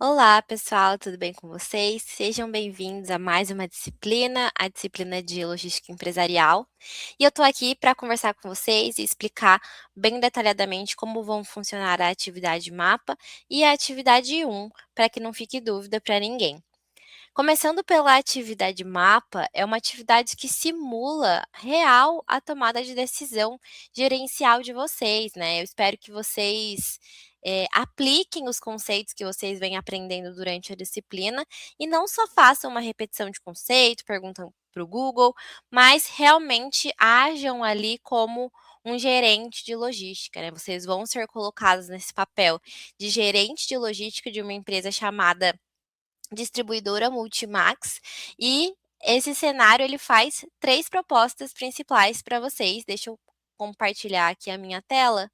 Olá, pessoal, tudo bem com vocês? Sejam bem-vindos a mais uma disciplina, a disciplina de Logística Empresarial. E eu estou aqui para conversar com vocês e explicar bem detalhadamente como vão funcionar a atividade mapa e a atividade 1, para que não fique dúvida para ninguém. Começando pela atividade mapa, é uma atividade que simula real a tomada de decisão gerencial de vocês, né? Eu espero que vocês apliquem os conceitos que vocês vêm aprendendo durante a disciplina e não só façam uma repetição de conceito, perguntam para o Google, mas realmente ajam ali como um gerente de logística, né? Vocês vão ser colocados nesse papel de gerente de logística de uma empresa chamada distribuidora Multimax, e esse cenário ele faz 3 propostas principais para vocês. Deixa eu compartilhar aqui a minha tela,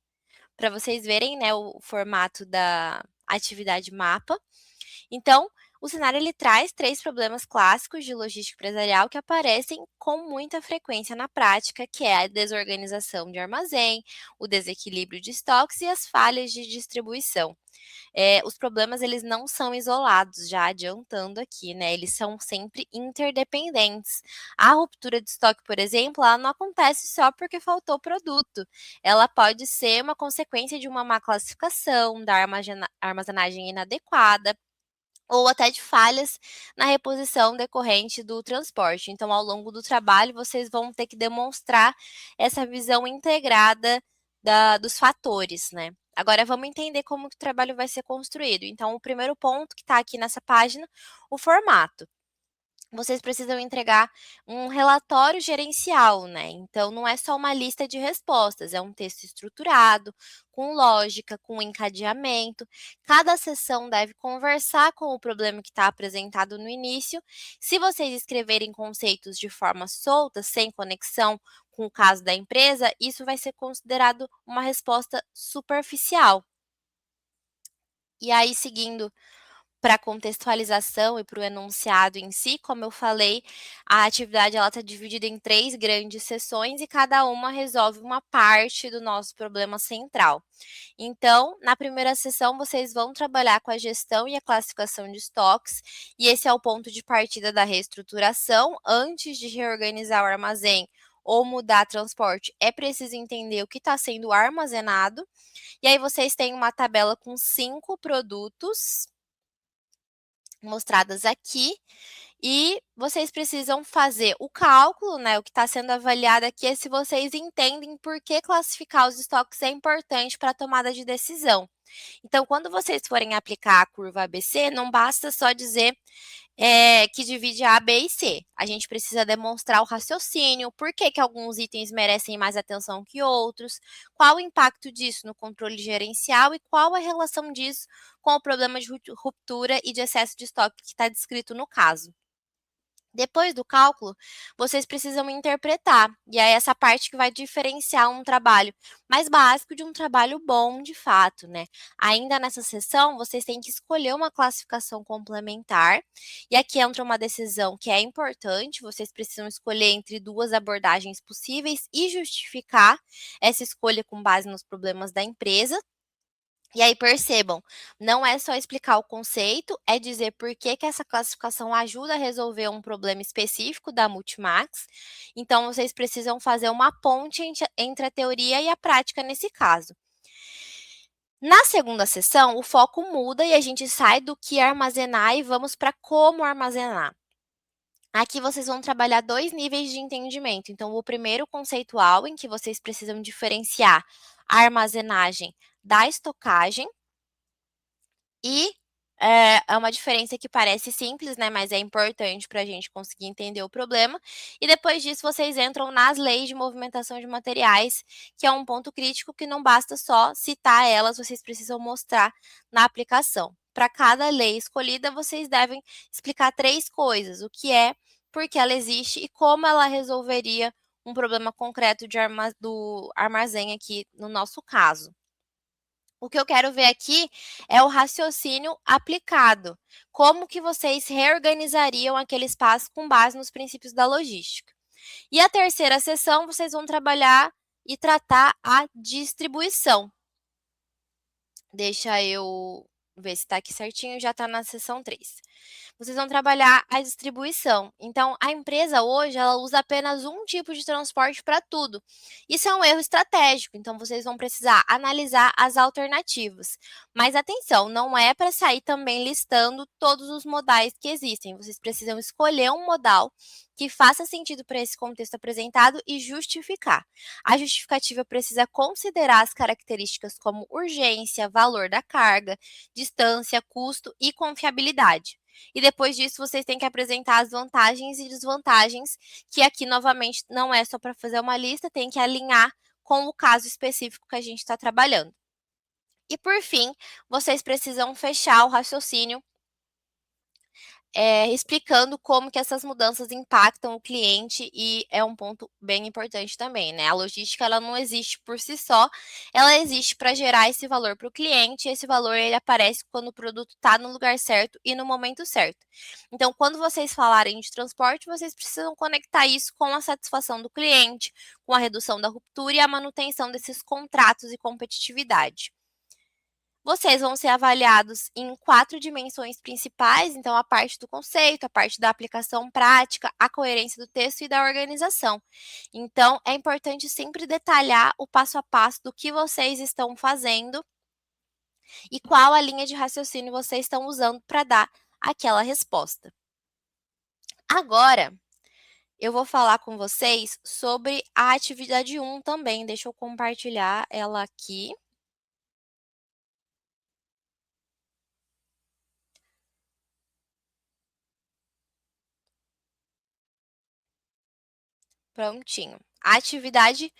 para vocês verem, né, o formato da atividade mapa. Então, o cenário ele traz 3 problemas clássicos de logística empresarial que aparecem com muita frequência na prática, que é a desorganização de armazém, o desequilíbrio de estoques e as falhas de distribuição. Os problemas eles não são isolados, já adiantando aqui, né, eles são sempre interdependentes. A ruptura de estoque, por exemplo, ela não acontece só porque faltou produto, ela pode ser uma consequência de uma má classificação, da armazenagem inadequada, ou até de falhas na reposição decorrente do transporte. Então, ao longo do trabalho, vocês vão ter que demonstrar essa visão integrada dos fatores, né? Agora, vamos entender como que o trabalho vai ser construído. Então, o primeiro ponto que está aqui nessa página, o formato. Vocês precisam entregar um relatório gerencial, né? Então, não é só uma lista de respostas, é um texto estruturado, com lógica, com encadeamento. Cada sessão deve conversar com o problema que está apresentado no início. Se vocês escreverem conceitos de forma solta, sem conexão com o caso da empresa, isso vai ser considerado uma resposta superficial. E aí, seguindo para a contextualização e para o enunciado em si, como eu falei, a atividade está dividida em 3 grandes sessões e cada uma resolve uma parte do nosso problema central. Então, na primeira sessão, vocês vão trabalhar com a gestão e a classificação de estoques, e esse é o ponto de partida da reestruturação. Antes de reorganizar o armazém ou mudar transporte, é preciso entender o que está sendo armazenado. E aí vocês têm uma tabela com 5 produtos mostradas aqui, e vocês precisam fazer o cálculo, né? O que está sendo avaliado aqui é se vocês entendem por que classificar os estoques é importante para a tomada de decisão. Então, quando vocês forem aplicar a curva ABC, não basta só dizer que divide A, B e C. A gente precisa demonstrar o raciocínio, por que que alguns itens merecem mais atenção que outros, qual o impacto disso no controle gerencial e qual a relação disso com o problema de ruptura e de excesso de estoque que está descrito no caso. Depois do cálculo, vocês precisam interpretar, e é essa parte que vai diferenciar um trabalho mais básico de um trabalho bom de fato, né? Ainda nessa sessão, vocês têm que escolher uma classificação complementar, e aqui entra uma decisão que é importante, vocês precisam escolher entre 2 abordagens possíveis e justificar essa escolha com base nos problemas da empresa. E aí percebam, não é só explicar o conceito, é dizer por que que essa classificação ajuda a resolver um problema específico da Multimax. Então, vocês precisam fazer uma ponte entre a teoria e a prática nesse caso. Na segunda sessão, o foco muda e a gente sai do que armazenar e vamos para como armazenar. Aqui vocês vão trabalhar 2 níveis de entendimento. Então, o primeiro conceitual, em que vocês precisam diferenciar a armazenagem da estocagem. E é uma diferença que parece simples, né, mas é importante para a gente conseguir entender o problema. E depois disso, vocês entram nas leis de movimentação de materiais, que é um ponto crítico que não basta só citar elas, vocês precisam mostrar na aplicação. Para cada lei escolhida, vocês devem explicar 3 coisas: o que é, por que ela existe e como ela resolveria um problema concreto do armazém aqui no nosso caso. O que eu quero ver aqui é o raciocínio aplicado. Como que vocês reorganizariam aquele espaço com base nos princípios da logística. E a terceira sessão, vocês vão trabalhar e tratar a distribuição. Deixa eu ver se está aqui certinho, já está na seção 3. Vocês vão trabalhar a distribuição. Então, a empresa hoje, ela usa apenas um tipo de transporte para tudo. Isso é um erro estratégico, então vocês vão precisar analisar as alternativas. Mas atenção, não é para sair também listando todos os modais que existem. Vocês precisam escolher um modal que faça sentido para esse contexto apresentado e justificar. A justificativa precisa considerar as características como urgência, valor da carga, distância, custo e confiabilidade. E depois disso, vocês têm que apresentar as vantagens e desvantagens, que aqui, novamente, não é só para fazer uma lista, tem que alinhar com o caso específico que a gente está trabalhando. E, por fim, vocês precisam fechar o raciocínio explicando como que essas mudanças impactam o cliente e é um ponto bem importante também, né? A logística ela não existe por si só, ela existe para gerar esse valor para o cliente e esse valor ele aparece quando o produto está no lugar certo e no momento certo. Então, quando vocês falarem de transporte, vocês precisam conectar isso com a satisfação do cliente, com a redução da ruptura e a manutenção desses contratos e competitividade. Vocês vão ser avaliados em 4 dimensões principais, então a parte do conceito, a parte da aplicação prática, a coerência do texto e da organização. Então, é importante sempre detalhar o passo a passo do que vocês estão fazendo e qual a linha de raciocínio vocês estão usando para dar aquela resposta. Agora, eu vou falar com vocês sobre a atividade 1 também. Deixa eu compartilhar ela aqui. Prontinho. A atividade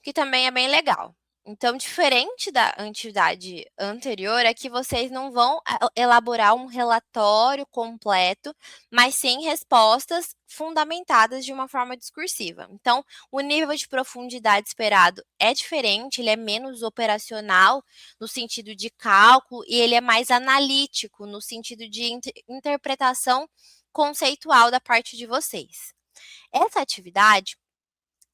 que também é bem legal. Então, diferente da atividade anterior, é que vocês não vão elaborar um relatório completo, mas sim respostas fundamentadas de uma forma discursiva. Então, o nível de profundidade esperado é diferente, ele é menos operacional no sentido de cálculo e ele é mais analítico no sentido de interpretação conceitual da parte de vocês. Essa atividade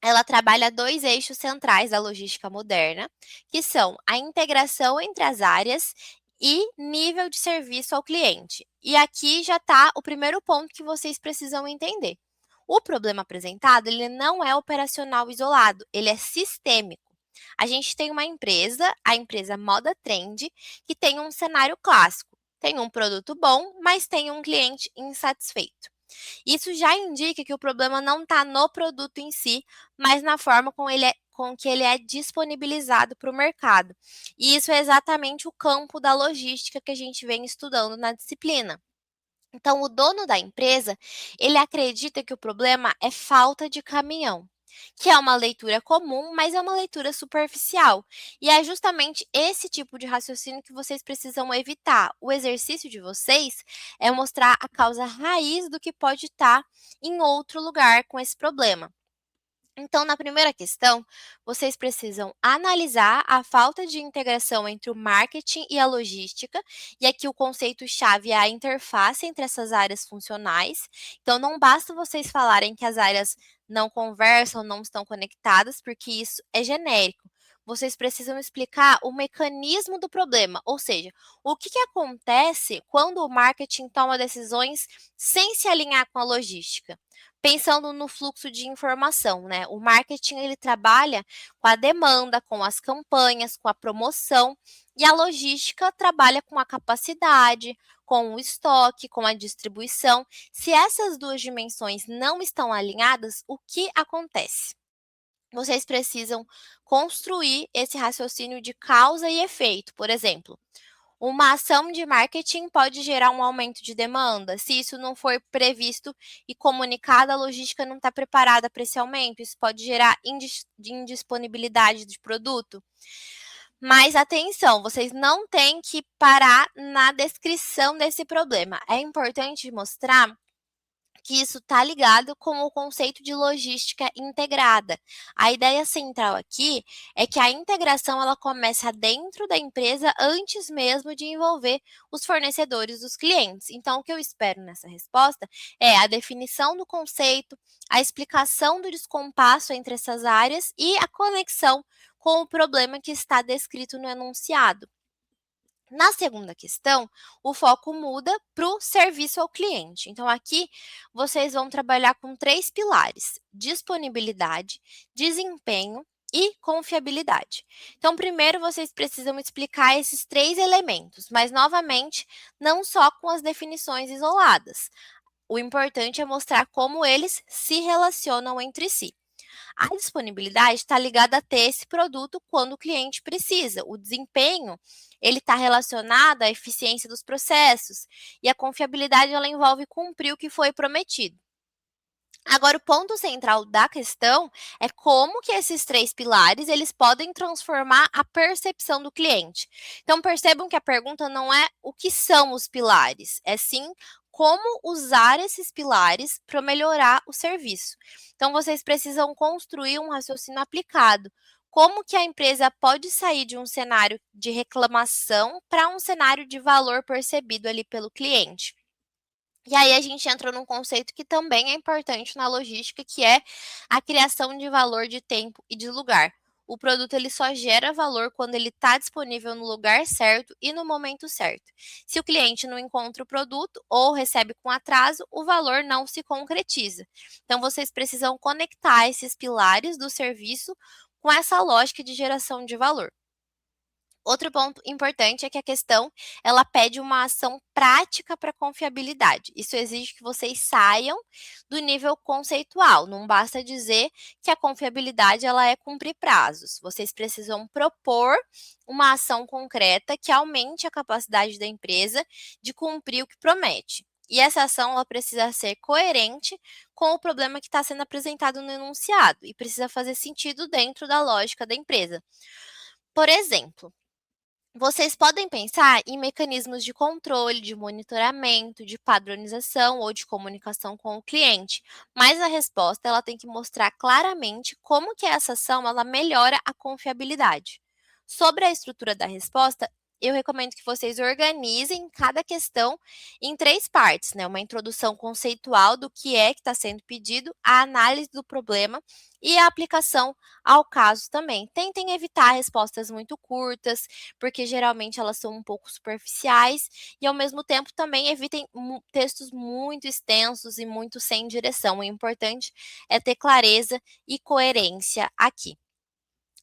ela trabalha 2 eixos centrais da logística moderna, que são a integração entre as áreas e nível de serviço ao cliente. E aqui já está o primeiro ponto que vocês precisam entender. O problema apresentado, ele não é operacional isolado, ele é sistêmico. A gente tem uma empresa, a empresa Moda Trend, que tem um cenário clássico. Tem um produto bom, mas tem um cliente insatisfeito. Isso já indica que o problema não está no produto em si, mas na forma com que ele é disponibilizado para o mercado. E isso é exatamente o campo da logística que a gente vem estudando na disciplina. Então, o dono da empresa, ele acredita que o problema é falta de caminhão, que é uma leitura comum, mas é uma leitura superficial. E é justamente esse tipo de raciocínio que vocês precisam evitar. O exercício de vocês é mostrar a causa raiz do que pode estar em outro lugar com esse problema. Então, na primeira questão, vocês precisam analisar a falta de integração entre o marketing e a logística, e aqui o conceito-chave é a interface entre essas áreas funcionais. Então, não basta vocês falarem que as áreas não conversam, não estão conectadas, porque isso é genérico. Vocês precisam explicar o mecanismo do problema, ou seja, o que acontece quando o marketing toma decisões sem se alinhar com a logística. Pensando no fluxo de informação, né? O marketing ele trabalha com a demanda, com as campanhas, com a promoção, e a logística trabalha com a capacidade, com o estoque, com a distribuição. Se essas duas dimensões não estão alinhadas, o que acontece? Vocês precisam construir esse raciocínio de causa e efeito. Por exemplo, uma ação de marketing pode gerar um aumento de demanda. Se isso não for previsto e comunicado, a logística não está preparada para esse aumento. Isso pode gerar indisponibilidade de produto. Mas atenção, vocês não têm que parar na descrição desse problema. É importante mostrar que isso está ligado com o conceito de logística integrada. A ideia central aqui é que a integração ela começa dentro da empresa antes mesmo de envolver os fornecedores dos clientes. Então, o que eu espero nessa resposta é a definição do conceito, a explicação do descompasso entre essas áreas e a conexão com o problema que está descrito no enunciado. Na segunda questão, o foco muda para o serviço ao cliente. Então, aqui vocês vão trabalhar com 3 pilares: disponibilidade, desempenho e confiabilidade. Então, primeiro vocês precisam explicar esses 3 elementos, mas novamente, não só com as definições isoladas. O importante é mostrar como eles se relacionam entre si. A disponibilidade está ligada a ter esse produto quando o cliente precisa. O desempenho, ele está relacionado à eficiência dos processos. E a confiabilidade, ela envolve cumprir o que foi prometido. Agora, o ponto central da questão é como que esses 3 pilares, eles podem transformar a percepção do cliente. Então, percebam que a pergunta não é o que são os pilares, é sim como usar esses pilares para melhorar o serviço. Então, vocês precisam construir um raciocínio aplicado. Como que a empresa pode sair de um cenário de reclamação para um cenário de valor percebido ali pelo cliente? E aí a gente entra num conceito que também é importante na logística, que é a criação de valor de tempo e de lugar. O produto ele só gera valor quando ele está disponível no lugar certo e no momento certo. Se o cliente não encontra o produto ou recebe com atraso, o valor não se concretiza. Então vocês precisam conectar esses pilares do serviço com essa lógica de geração de valor. Outro ponto importante é que a questão, ela pede uma ação prática para confiabilidade. Isso exige que vocês saiam do nível conceitual. Não basta dizer que a confiabilidade ela é cumprir prazos. Vocês precisam propor uma ação concreta que aumente a capacidade da empresa de cumprir o que promete. E essa ação ela precisa ser coerente com o problema que está sendo apresentado no enunciado e precisa fazer sentido dentro da lógica da empresa. Por exemplo, vocês podem pensar em mecanismos de controle, de monitoramento, de padronização ou de comunicação com o cliente, mas a resposta ela tem que mostrar claramente como que essa ação ela melhora a confiabilidade. Sobre a estrutura da resposta, eu recomendo que vocês organizem cada questão em 3 partes, né? Uma introdução conceitual do que é que está sendo pedido, a análise do problema e a aplicação ao caso também. Tentem evitar respostas muito curtas, porque geralmente elas são um pouco superficiais, e ao mesmo tempo também evitem textos muito extensos e muito sem direção. O importante é ter clareza e coerência aqui.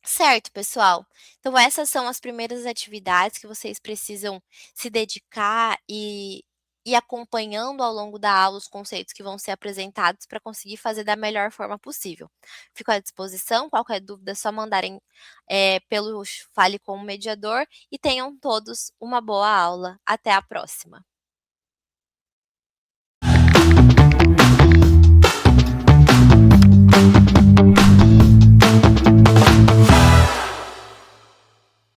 Certo, pessoal. Então, essas são as primeiras atividades que vocês precisam se dedicar e ir acompanhando ao longo da aula os conceitos que vão ser apresentados para conseguir fazer da melhor forma possível. Fico à disposição, qualquer dúvida é só mandarem pelo Fale com o Mediador e tenham todos uma boa aula. Até a próxima.